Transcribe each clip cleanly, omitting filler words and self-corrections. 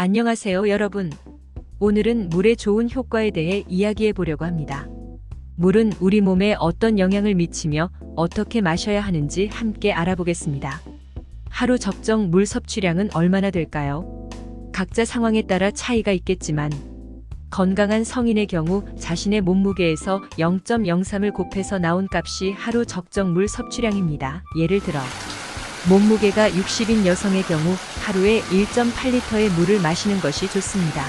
안녕하세요, 여러분. 오늘은 물의 좋은 효과에 대해 이야기해 보려고 합니다. 물은 우리 몸에 어떤 영향을 미치며 어떻게 마셔야 하는지 함께 알아보겠습니다. 하루 적정 물 섭취량은 얼마나 될까요? 각자 상황에 따라 차이가 있겠지만 건강한 성인의 경우 자신의 몸무게에서 0.03을 곱해서 나온 값이 하루 적정 물 섭취량입니다. 예를 들어 몸무게가 60인 여성의 경우 하루에 1.8리터의 물을 마시는 것이 좋습니다.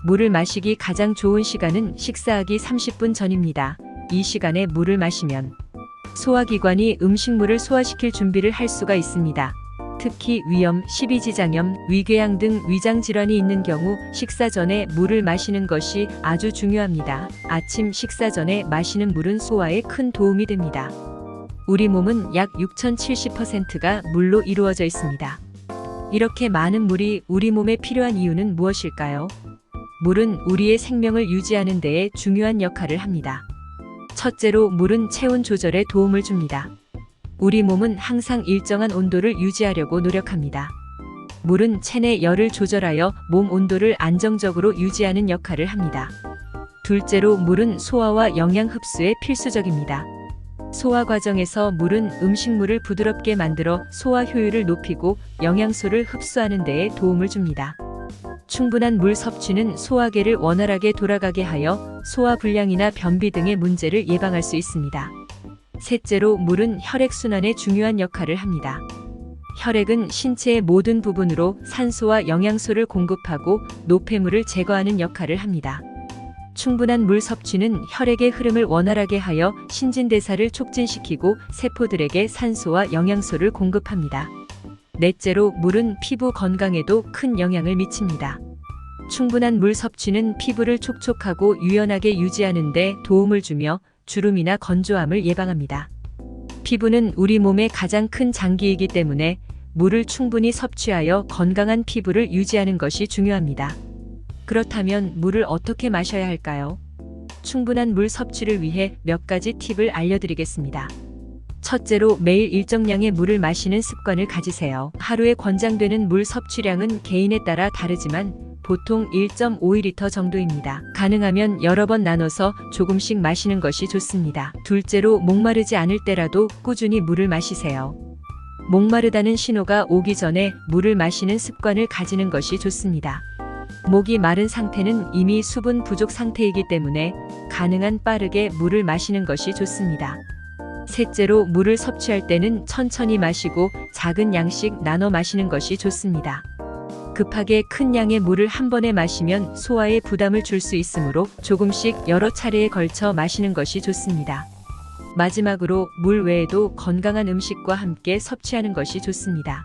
물을 마시기 가장 좋은 시간은 식사하기 30분 전입니다. 이 시간에 물을 마시면 소화기관이 음식물을 소화시킬 준비를 할 수가 있습니다. 특히 위염, 십이지장염, 위궤양 등 위장 질환이 있는 경우 식사 전에 물을 마시는 것이 아주 중요합니다. 아침 식사 전에 마시는 물은 소화에 큰 도움이 됩니다. 우리 몸은 약 6070%가 물로 이루어져 있습니다. 이렇게 많은 물이 우리 몸에 필요한 이유는 무엇일까요? 물은 우리의 생명을 유지하는 데에 중요한 역할을 합니다. 첫째로 물은 체온 조절에 도움을 줍니다. 우리 몸은 항상 일정한 온도를 유지하려고 노력합니다. 물은 체내 열을 조절하여 몸 온도를 안정적으로 유지하는 역할을 합니다. 둘째로 물은 소화와 영양 흡수에 필수적입니다. 소화 과정에서 물은 음식물을 부드럽게 만들어 소화 효율을 높이고 영양소를 흡수하는 데에 도움을 줍니다. 충분한 물 섭취는 소화계를 원활하게 돌아가게 하여 소화불량이나 변비 등의 문제를 예방할 수 있습니다. 셋째로 물은 혈액순환에 중요한 역할을 합니다. 혈액은 신체의 모든 부분으로 산소와 영양소를 공급하고 노폐물을 제거하는 역할을 합니다. 충분한 물 섭취는 혈액의 흐름을 원활하게 하여 신진대사를 촉진시키고 세포들에게 산소와 영양소를 공급합니다. 넷째로 물은 피부 건강에도 큰 영향을 미칩니다. 충분한 물 섭취는 피부를 촉촉하고 유연하게 유지하는 데 도움을 주며 주름이나 건조함을 예방합니다. 피부는 우리 몸의 가장 큰 장기이기 때문에 물을 충분히 섭취하여 건강한 피부를 유지하는 것이 중요합니다. 그렇다면 물을 어떻게 마셔야 할까요? 충분한 물 섭취를 위해 몇 가지 팁을 알려드리겠습니다. 첫째로 매일 일정량의 물을 마시는 습관을 가지세요. 하루에 권장되는 물 섭취량은 개인에 따라 다르지만 보통 1.5리터 정도입니다. 가능하면 여러 번 나눠서 조금씩 마시는 것이 좋습니다. 둘째로 목마르지 않을 때라도 꾸준히 물을 마시세요. 목마르다는 신호가 오기 전에 물을 마시는 습관을 가지는 것이 좋습니다. 목이 마른 상태는 이미 수분 부족 상태이기 때문에 가능한 빠르게 물을 마시는 것이 좋습니다. 셋째로 물을 섭취할 때는 천천히 마시고 작은 양씩 나눠 마시는 것이 좋습니다. 급하게 큰 양의 물을 한 번에 마시면 소화에 부담을 줄 수 있으므로 조금씩 여러 차례에 걸쳐 마시는 것이 좋습니다. 마지막으로 물 외에도 건강한 음식과 함께 섭취하는 것이 좋습니다.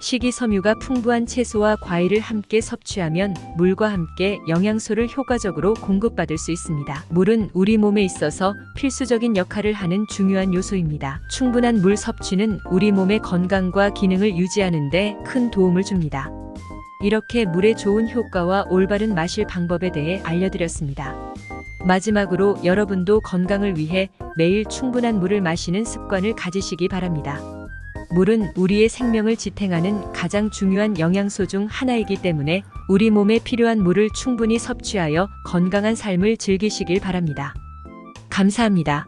식이섬유가 풍부한 채소와 과일을 함께 섭취하면 물과 함께 영양소를 효과적으로 공급받을 수 있습니다. 물은 우리 몸에 있어서 필수적인 역할을 하는 중요한 요소입니다. 충분한 물 섭취는 우리 몸의 건강과 기능을 유지하는 데 큰 도움을 줍니다. 이렇게 물의 좋은 효과와 올바른 마실 방법에 대해 알려드렸습니다. 마지막으로 여러분도 건강을 위해 매일 충분한 물을 마시는 습관을 가지시기 바랍니다. 물은 우리의 생명을 지탱하는 가장 중요한 영양소 중 하나이기 때문에 우리 몸에 필요한 물을 충분히 섭취하여 건강한 삶을 즐기시길 바랍니다. 감사합니다.